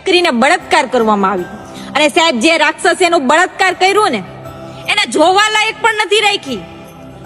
દીકરીને બળાત્કાર કરવામાં આવી અને સાહેબ જે રાક્ષસે એનો બળાત્કાર કર્યો ને એને જોવા લાયક પણ નથી રાખી।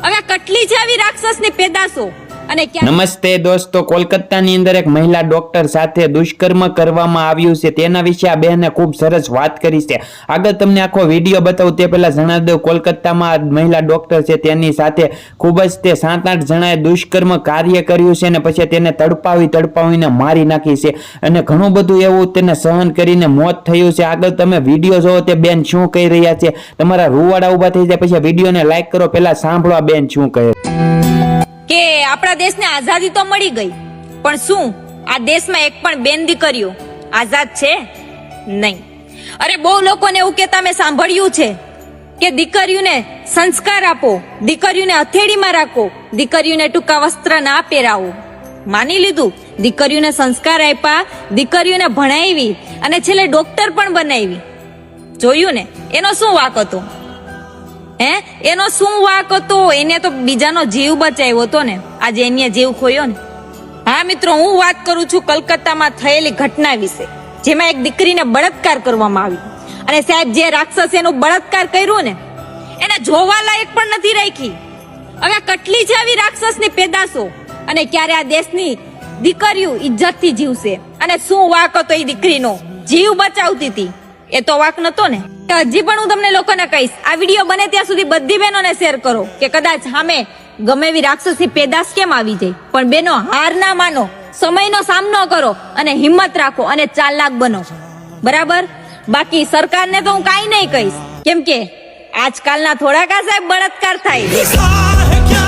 હવે કેટલી છે આવી રાક્ષસની પેદાશો। અને નમસ્તે દોસ્તો, કોલકાતાની અંદર એક મહિલા ડોક્ટર સાથે દુષ્કર્મ કરવામાં આવ્યું છે, તેના વિશે આ બહેને ખૂબ સરસ વાત કરી છે। આગળ તમને આખો વિડીયો બતાવું તે પહેલા જણાવી દઉં, કોલકાતામાં મહિલા ડોક્ટર છે તેની સાથે ખૂબ જ તે 7-8 જણાએ દુષ્કર્મ કાર્ય કર્યું છે અને પછી તેને તડપાવીને મારી નાખી છે અને ઘણું બધું એવું તેને સહન કરીને મોત થયું છે। આગળ તમે વિડીયો જોવો તે બેન શું કહી રહ્યા છે, તમારા રૂવાડા ઉભા થઈ જાય। પછી વિડીયોને લાઈક કરો, પહેલા સાંભળો આ બેન શું કહે કે આપણા દેશને આઝાદી તો મળી ગઈ, પણ શું આ દેશમાં એક પણ બેન દીકરીઓ આઝાદ છે? નહીં। અરે બહુ લોકોને એવું કહેતા મેં સાંભળ્યું છે કે દીકરીઓને સંસ્કાર આપો, દીકરીઓને હથેળીમાં રાખો, દીકરીઓને ટૂંકા વસ્ત્ર ના પહેરાવો। માની લીધું, દીકરીઓને સંસ્કાર આપ્યા, દીકરીઓને ભણાવી અને છેલ્લે ડોક્ટર પણ બનાવી। જોયું ને એનો શું વાક હતો? એનો શું વાક હતો? એને તો બીજાનો જીવ બચાવ્યો હતો ને, આજે એને જીવ ખોયો ને। હા મિત્રો, હું વાત કરું છું કલકત્તામાં થયેલી ઘટના વિશે, જેમાં એક દીકરીને બળાત્કાર કરવામાં આવી અને સાહેબ જે રાક્ષસે એનો બળાત્કાર કર્યો ને એને જોવા લાયક પણ નથી રાખી। હવે કેટલી છે આવી રાક્ષસની પેદાશો અને ક્યારે આ દેશની દીકરીઓ ઇજ્જતથી જીવશે? અને શું વાક હતો એ દીકરીનો? જીવ બચાવતી હતી, એ તો વાક નતો ને। હજી પણ હું તમને લોકોને કહીશ, આ વિડીયો બને ત્યાં સુધી બધી બહેનોને શેર કરો કે કદાચ સામે ગમે એવી રાક્ષસી પેદાશ કેમ આવી જાય, પણ બહેનો હાર ના માનો, સમયનો સામનો કરો અને હિંમત રાખો અને ચાલાક બનો, બરાબર? બાકી સરકારને તો હું કાંઈ નહીં કહીશ, કેમ કે આજકાલના થોડાક સાહેબ બળાત્કાર થાય।